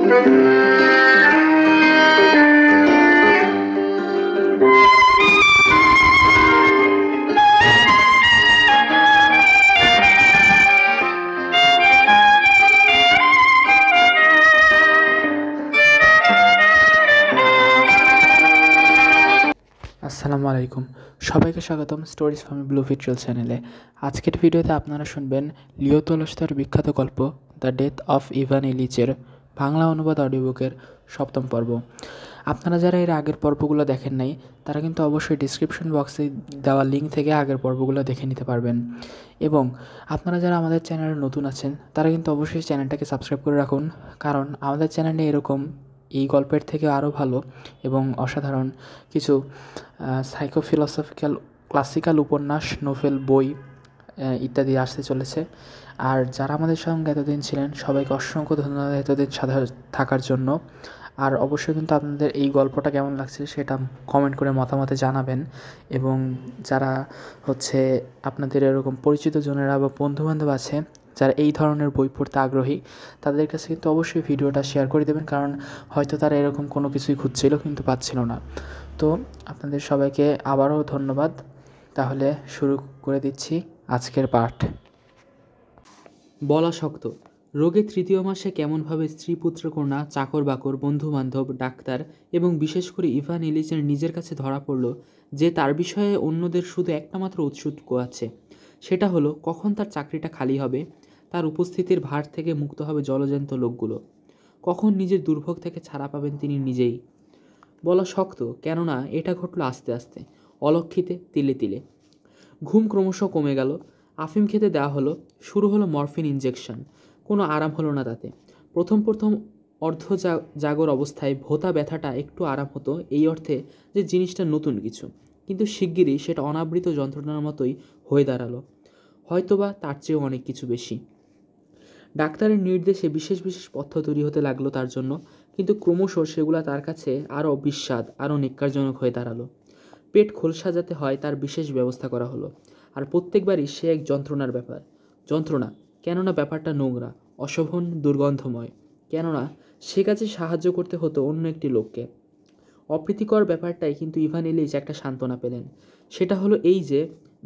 আসসালামু আলাইকুম, সবাইকে স্বাগতম স্টোরিজ ফ্রম ব্লু ভিট্রিয়াল চ্যানেলে। আজকের ভিডিওতে আপনারা শুনবেন লিও তোলস্টয়ের বিখ্যাত গল্প দ্য ডেথ অফ ইভান ইলিচের বাংলা অনুবাদ অডিওবুকের 7ম পর্ব। আপনারা যারা এর আগের পর্বগুলো দেখেন নাই, তারা কিন্তু অবশ্যই ডিসক্রিপশন বক্সে দেওয়া লিঙ্ক থেকে আগের পর্বগুলো দেখে নিতে পারবেন। এবং আপনারা যারা আমাদের চ্যানেলে নতুন আছেন, তারা কিন্তু অবশ্যই চ্যানেলটাকে সাবস্ক্রাইব করে রাখুন, কারণ আমাদের চ্যানেলে এরকম এই গল্পের থেকে আরও ভালো এবং অসাধারণ কিছু সাইকোফিলসফিক্যাল ক্লাসিক্যাল উপন্যাস, নোভেল, বই ইত্যাদি আসতে চলেছে। আর যারা আমাদের সঙ্গে এতদিন ছিলেন, সবাইকে অসংখ্য ধন্যবাদ এতদিন সাথে থাকার জন্য। আর অবশ্যই কিন্তু আপনাদের এই গল্পটা কেমন লাগছে সেটা কমেন্ট করে মতামতে জানাবেন। এবং যারা আপনাদের এরকম পরিচিত জনেরা বা বন্ধুবান্ধব আছে যারা এই ধরনের বই পড়তে আগ্রহী, তাদের কাছে কিন্তু অবশ্যই ভিডিওটা শেয়ার করে দেবেন, কারণ হয়তো তারা এরকম কোনো কিছুই খুঁজছিল কিন্তু পাচ্ছিল না। তো আপনাদের সবাইকে আবারও ধন্যবাদ। তাহলে শুরু করে দিচ্ছি আজকের পাঠ। বলা শক্ত। রোগের 3য় মাসে কেমনভাবে স্ত্রী, পুত্রকন্যা, চাকর বাকর, বন্ধুবান্ধব, ডাক্তার এবং বিশেষ করে ইভান ইলিচের নিজের কাছে ধরা পড়ল যে তার বিষয়ে অন্যদের শুধু একটা মাত্র উৎসুক আছে, সেটা হলো কখন তার চাকরিটা খালি হবে, তার উপস্থিতির ভার থেকে মুক্ত হবে জলজ্যান্ত লোকগুলো, কখন নিজের দুর্ভোগ থেকে ছাড়া পাবেন তিনি নিজেই। বলা শক্ত, কেননা এটা ঘটল আস্তে আস্তে, অলক্ষিতে, তিলে তিলে। ঘুম ক্রমশ কমে গেল, আফিম খেতে দেওয়া হলো, শুরু হলো মরফিন ইঞ্জেকশন। কোনো আরাম হলো না তাতে। প্রথম অর্ধ জাগর অবস্থায় ভোঁতা ব্যথাটা একটু আরাম হতো, এই অর্থে যে জিনিসটা নতুন কিছু, কিন্তু শিগগিরই সেটা অনাবৃত যন্ত্রণার মতোই হয়ে দাঁড়ালো, হয়তোবা তার চেয়েও অনেক কিছু বেশি। ডাক্তারের নির্দেশে বিশেষ বিশেষ পথ্য তৈরি হতে লাগলো তার জন্য, কিন্তু ক্রমশ সেগুলো তার কাছে আরও বিস্বাদ, আরও নিক্কারজনক হয়ে দাঁড়ালো। পেট খোলসা যাতে হয় তার বিশেষ ব্যবস্থা করা হলো। আর প্রত্যেকবারই সে এক যন্ত্রণার ব্যাপার। যন্ত্রণা, কেননা ব্যাপারটা নোংরা, অশোভন, দুর্গন্ধময়। কেননা সে কাজে সাহায্য করতে হতো অন্য একটি লোককে। অপ্রীতিকর ব্যাপারটাই কিন্তু ইভান ইলিচ একটা সান্ত্বনা পেলেন। সেটা হলো এই যে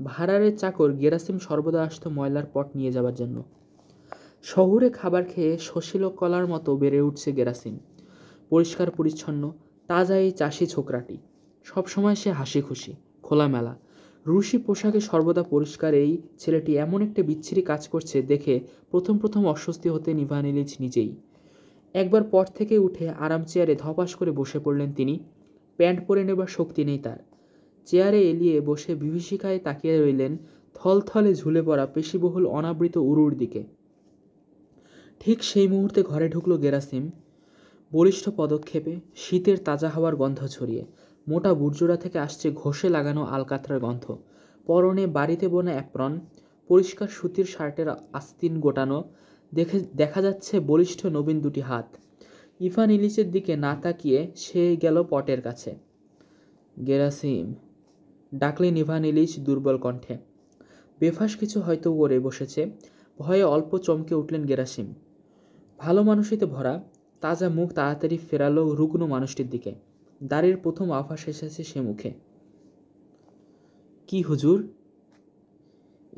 ভাড়ারের চাকর গেরাসিম সর্বদা আসতো ময়লার পট নিয়ে যাবার জন্য। শহুরে খাবার খেয়ে শশীল কলার মতো বেড়ে উঠছে গেরাসিম। পরিষ্কার পরিচ্ছন্ন, তাজা এই চাষি ছোকরাটি। সবসময় সে হাসি খুশি, খোলামেলা। রুশি পোশাকে সর্বদা পরিষ্কার এই ছেলেটি এমন একটা বিচ্ছিরি কাজ করছে দেখে প্রথম অস্বস্তি হতেন ইভান ইলিচ নিজেই। একবার পট থেকে উঠে আরাম চেয়ারে ধপাস করে বসে পড়লেন তিনি। প্যান্ট পরে নেবার শক্তি নেই তার। চেয়ারে এলিয়ে বসে বিভীষিকায় তাকিয়ে রইলেন থলথলে ঝুলে পড়া পেশিবহুল অনাবৃত উরুর দিকে। ঠিক সেই মুহূর্তে ঘরে ঢুকলো গেরাসিম, বলিষ্ঠ পদক্ষেপে, শীতের তাজা হাওয়ার গন্ধ ছড়িয়ে। মোটা বুর্জোড়া থেকে আসছে ঘষে লাগানো আলকাতরার গন্ধ। পরনে বাড়িতে বোনা অ্যাপ্রন, পরিষ্কার সুতির শার্টের আস্তিন গোটানো, দেখা যাচ্ছে বলিষ্ঠ নবীন দুটি হাত। ইভান ইলিচের দিকে না তাকিয়ে সে গেল পটের কাছে। গেরাসিম, ডাকলেন ইভান ইলিচ দুর্বল কণ্ঠে। বেফাস কিছু হয়তো করে বসেছে, ভয়ে অল্প চমকে উঠলেন গেরাসিম। ভালো মানুষিতে ভরা তাজা মুখ তাড়াতাড়ি ফেরালো রুগ্ন মানুষটির দিকে। দাড়ির প্রথম আভাস এসেছে সে মুখে। কি হুজুর?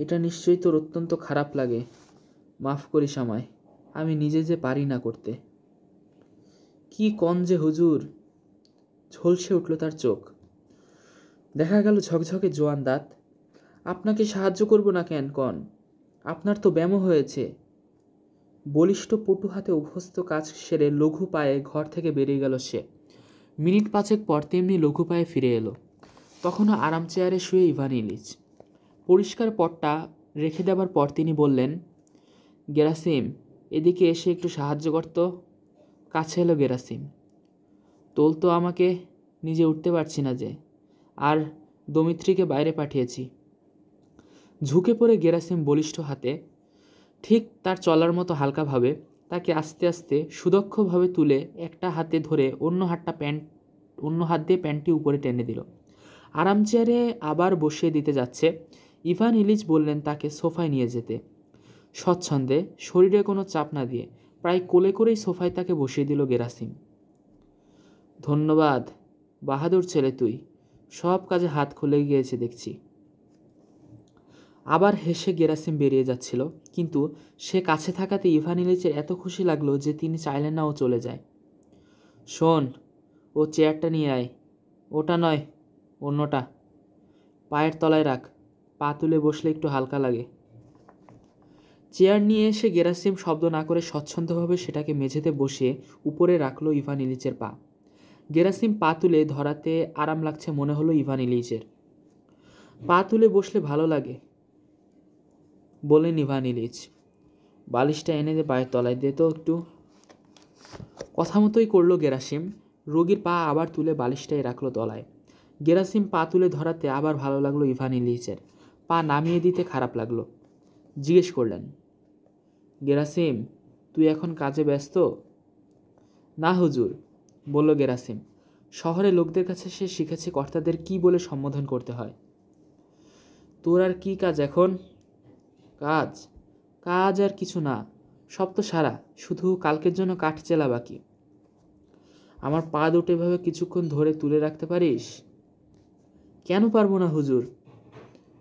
এটা নিশ্চয়ই তোর অত্যন্ত খারাপ লাগে। মাফ করিস আমায়, আমি নিজে যে পারি না করতে। কি কন যে হুজুর? ঝলসে উঠল তার চোখ। দেখা গেল ঝকঝকে জোয়ান দাঁত। আপনাকে সাহায্য করব না কেন কন? আপনার তো ব্যামো হয়েছে। বলিষ্ঠ পটু হাতে অভ্যস্ত কাজ সেরে লঘু পায়ে ঘর থেকে বেরিয়ে গেল সে। মিনিট 5 পর তেমনি লঘু পায়ে ফিরে এলো। তখনও আরাম চেয়ারে শুয়ে ইভান ইলিচ। পরিষ্কার পটটা রেখে দেবার পর তিনি বললেন, গেরাসিম, এদিকে এসে একটু সাহায্য করত। কাছে এলো গেরাসিম। তোল তো আমাকে, নিজে উঠতে পারছি না যে, আর দমিত্রীকে বাইরে পাঠিয়েছি। ঝুঁকে পড়ে গেরাসিম বলিষ্ঠ হাতে, ঠিক তার চলার মতো হালকাভাবে, তাকে আস্তে আস্তে সুদক্ষভাবে তুলে একটা হাতে ধরে অন্য হাত দিয়ে প্যান্টটি উপরে টেনে দিল। আরাম চেয়ারে আবার বসিয়ে দিতে যাচ্ছে। ইভান ইলিচ বললেন তাকে সোফায় নিয়ে যেতে। স্বচ্ছন্দে, শরীরে কোনো চাপ না দিয়ে, প্রায় কোলে করেই সোফায় তাকে বসিয়ে দিল গেরাসিম। ধন্যবাদ, বাহাদুর ছেলে তুই, সব কাজে হাত খুলে গিয়েছে দেখছি। আবার হেসে গেরাসিম বেরিয়ে যাচ্ছিল, কিন্তু সে কাছে থাকাতে ইভান ইলিচের এত খুশি লাগলো যে তিনি চাইলেন না ও চলে যায়। শোন, ও চেয়ারটা নিয়ে আয়। ওটা নয়, অন্যটা। পায়ের তলায় রাখ, পা তুলে বসলে একটু হালকা লাগে। চেয়ার নিয়ে এসে গেরাসিম শব্দ না করে স্বচ্ছন্দভাবে সেটাকে মেঝেতে বসিয়ে উপরে রাখলো ইভান ইলিচের পা। গেরাসিম পা তুলে ধরাতে আরাম লাগছে মনে হলো ইভান ইলিচের। পা তুলে বসলে ভালো লাগে, বললেন ইভান ইলিচ। বালিশটা এনে দে, পায়ের তলায় দে তো একটু। কথা মতোই করলো গেরাসিম। রোগীর পা আবার তুলে বালিশটাই রাখলো তলায়। গেরাসিম পা তুলে ধরাতে আবার ভালো লাগলো ইভান ইলিচের। পা নামিয়ে দিতে খারাপ লাগলো। জিজ্ঞেস করলেন, গেরাসিম, তুই এখন কাজে ব্যস্ত? না হুজুর, বলল গেরাসিম। শহরে লোকদের কাছে সে শিখেছে কর্তাদের কি বলে সম্বোধন করতে হয়। তোর আর কি কাজ এখন? কাজ? কাজ আর কিছু না, সব তো সারা, শুধু কালকের জন্য কাঠ চেলা বাকি। আমার পা দুটো এভাবে কিছুক্ষণ ধরে তুলে রাখতে পারিস? কেন পারবো না হুজুর।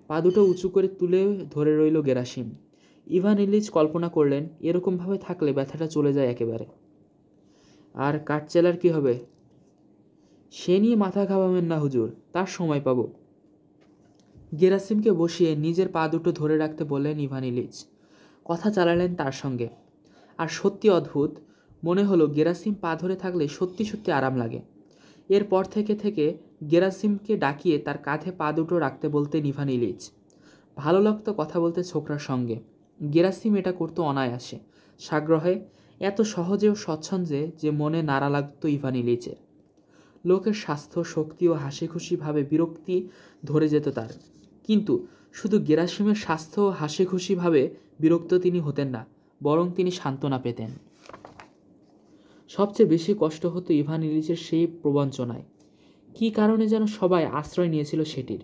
পা দুটো উঁচু করে তুলে ধরে রইল গেরাসিম। ইভান ইলিচ কল্পনা করলেন এরকমভাবে থাকলে ব্যথাটা চলে যায় একেবারে। আর কাঠচেলার কি হবে? সে নিয়ে মাথা ঘামাবেন না হুজুর, তার সময় পাবো। গেরাসিমকে বসিয়ে নিজের পা দুটো ধরে রাখতে বললেন ইভান ইলিচ। কথা চালালেন তার সঙ্গে। আর সত্যি অদ্ভুত মনে হলো, গেরাসিম পা ধরে থাকলে সত্যি সত্যি আরাম লাগে। এরপর থেকে গেরাসিমকে ডাকিয়ে তার কাঁধে পা দুটো রাখতে বলতেন ইভান ইলিচ। ভালো লাগতো কথা বলতে ছোকরার সঙ্গে। গেরাসিম এটা করতো অনায়াসে, সাগ্রহে, এত সহজে ও স্বচ্ছন্দে যে মনে নাড়া লাগতো ইভান ইলিচের। লোকের স্বাস্থ্য, শক্তি ও হাসি খুশিভাবে বিরক্তি ধরে যেত তার। কিন্তু শুধু গেরাসিমের স্বাস্থ্য ও হাসি খুশিভাবে বিরক্ত তিনি হতেন না, বরং তিনি সান্ত্বনা পেতেন। সবচেয়ে বেশি কষ্ট হতো ইভান ইলিচের সেই প্রবঞ্চনায়। কী কারণে যেন সবাই আশ্রয় নিয়েছিল সেটির,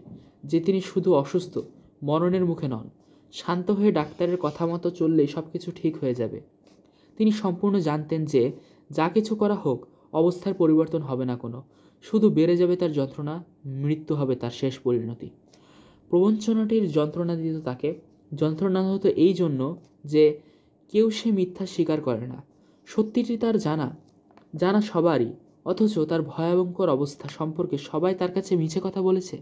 যে তিনি শুধু অসুস্থ, মরণের মুখে নন। শান্ত হয়ে ডাক্তারের কথা মতো চললেই সব কিছু ঠিক হয়ে যাবে। তিনি সম্পূর্ণ জানতেন যে যা কিছু করা হোক অবস্থার পরিবর্তন হবে না কোনো, শুধু বেড়ে যাবে তার যন্ত্রণা, মৃত্যু হবে তার শেষ পরিণতি। প্রবঞ্চনাটির যন্ত্রণা দিত তাকে। যন্ত্রণা হতো এই জন্য যে কেউ সে মিথ্যা স্বীকার করে না। সত্যিটি তার জানা সবারই, অথচ তার ভয়াবহর অবস্থা সম্পর্কে সবাই তার কাছে মিছে কথা বলেছে।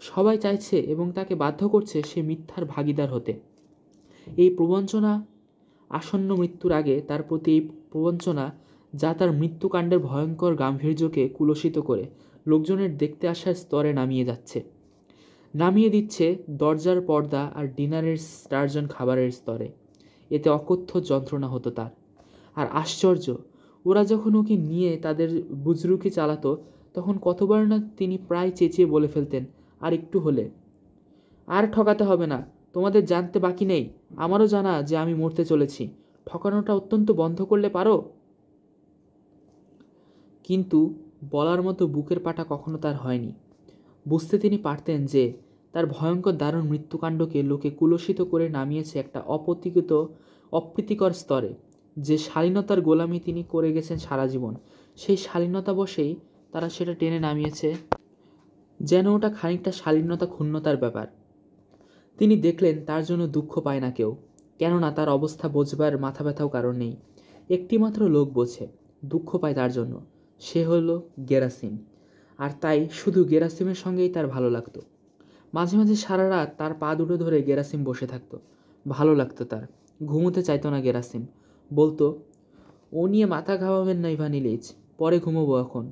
সবাই চাইছে এবং তাকে বাধ্য করছে সে মিথ্যার ভাগীদার হতে। এই প্রবঞ্চনা, আসন্ন মৃত্যুর আগে তার প্রতি এই প্রবঞ্চনা, যা তার মৃত্যুকাণ্ডের ভয়ঙ্কর গাম্ভীর্যকে কুলসিত করে লোকজনের দেখতে আসার স্তরে নামিয়ে দিচ্ছে দরজার পর্দা আর ডিনারের স্টারজন খাবারের স্তরে। এতে অকথ্য যন্ত্রণা হতো তার। আর আশ্চর্য, ওরা যখন ওকে নিয়ে তাদের বুজরুকি চালাতো, তখন কতবার না তিনি প্রায় চেঁচিয়ে বলে ফেলতেন, আর একটু হলে। আর ঠকাতে হবে না, তোমাদের জানতে বাকি নেই, আমারও জানা যে আমি মরতে চলেছি। ঠকানোটা অত্যন্ত বন্ধ করলে পারো। কিন্তু বলার মতো বুকের পাটা কখনো তার হয়নি। বুঝতে তিনি পারতেন যে তার ভয়ঙ্কর দারুণ মৃত্যুকাণ্ডকে লোকে কুলসিত করে নামিয়েছে একটা অপ্রীতিকর স্তরে। যে শালীনতার গোলামি তিনি করে গেছেন সারা জীবন, সেই শালীনতা বশেই তারা সেটা টেনে নামিয়েছে যেন ওটা খানিকটা শালীনতা ক্ষুণ্ণতার ব্যাপার। তিনি দেখলেন তার জন্য দুঃখ পায় না কেউ, কেননা তার অবস্থা বোঝবার মাথা ব্যথাও কারণ নেই। একটিমাত্র লোক বোঝে, দুঃখ পায় তার জন্য, সে হলো গেরাসিম। আর তাই শুধু গেরাসিমের সঙ্গেই তার ভালো লাগতো। মাঝে মাঝে সারা রাত তার পা দুটো ধরে গেরাসিম বসে থাকতো। ভালো লাগতো তার। ঘুমোতে চাইতো না গেরাসিম, বলতো, ও নিয়ে মাথা ঘামাবেন না ইভান ইলিচ, পরে ঘুমোবো এখন।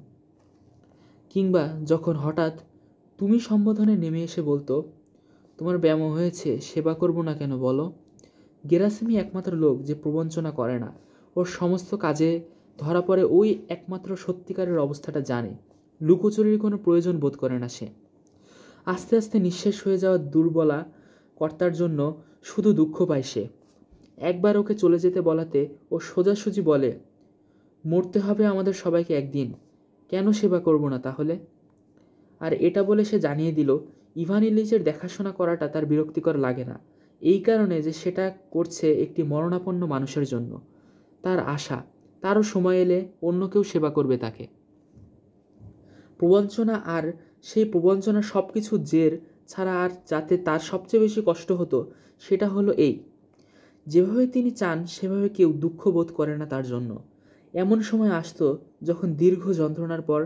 কিংবা যখন হঠাৎ তুমি সম্বোধনে নেমে এসে বলতো, তোমার ব্যায়াম হয়েছে, সেবা করবো না কেন বলো। গেরাসিমই একমাত্র লোক যে প্রবঞ্চনা করে না। ওর সমস্ত কাজে ধরা পড়ে ওই একমাত্র সত্যিকারের অবস্থাটা জানে। লুকোচুরির কোনো প্রয়োজন বোধ করে না সে। আস্তে আস্তে নিঃশেষ হয়ে যাওয়া দুর্বলা কর্তার জন্য শুধু দুঃখ পায় সে। একবার ওকে চলে যেতে বলাতে ও সোজাসুজি বলে, মরতে হবে আমাদের সবাইকে একদিন, কেন সেবা করব না তাহলে। আর এটা বলে সে জানিয়ে দিল ইভান ইলিচের দেখাশোনা করাটা তার বিরক্তিকর লাগে না, এই কারণে যে সেটা করছে একটি মরণাপন্ন মানুষের জন্য। তার আশা তারও সময় এলে অন্য কেউ সেবা করবে তাকে। প্রবঞ্চনা আর সেই প্রবঞ্চনা সব কিছু জের ছাড়া আর যাতে তার সবচেয়ে বেশি কষ্ট হতো সেটা হলো এই, যেভাবে তিনি চান সেভাবে কেউ দুঃখ বোধ করে না তার জন্য। এমন সময় আসতো যখন দীর্ঘ যন্ত্রণার পর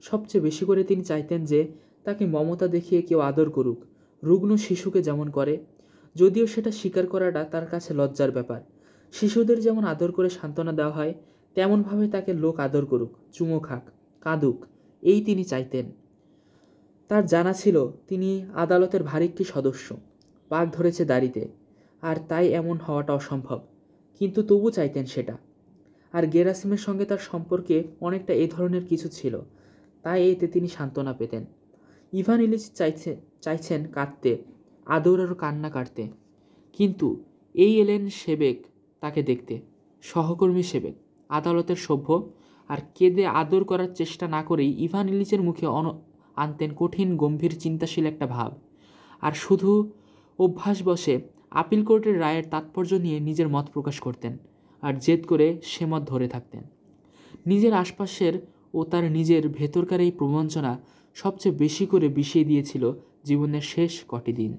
সবচেয়ে বেশি করে তিনি চাইতেন যে তাকে মমতা দেখিয়ে কেউ আদর করুক, রুগ্ন শিশুকে যেমন করে, যদিও সেটা স্বীকার করাটা তার কাছে লজ্জার ব্যাপার। শিশুদের যেমন আদর করে সান্ত্বনা দেওয়া হয় তেমনভাবে তাকে লোক আদর করুক, চুমো খাক, কাঁদুক, এই তিনি চাইতেন। তার জানা ছিল তিনি আদালতের ভারী একটি সদস্য, পাক ধরেছে দাড়িতে, আর তাই এমন হওয়াটা অসম্ভব, কিন্তু তবু চাইতেন সেটা। আর গেরাসিমের সঙ্গে তার সম্পর্কে অনেকটা এই ধরনের কিছু ছিল, তাই এতে তিনি সান্ত্বনা পেতেন। ইভান ইলিচ চাইছেন কাঁদতে, আদর আর কান্না কাটতে, কিন্তু এই এলেন সেবেক তাকে দেখতে, সহকর্মী সেবেক, আদালতের সভ্য, আর কেঁদে আদর করার চেষ্টা না করেই ইভান ইলিচের মুখে আনতেন কঠিন গম্ভীর চিন্তাশীল একটা ভাব, আর শুধু অভ্যাসবশে আপিল কোর্টের রায়ের তাৎপর্য নিয়ে নিজের মত প্রকাশ করতেন, আর জেদ করে সে মত ধরে থাকতেন। নিজের আশপাশের ও তার নিজের ভেতরকার এই প্রবঞ্চনা সবচেয়ে বেশি করে বিষিয়ে দিয়েছিল জীবনের শেষ কটি দিন।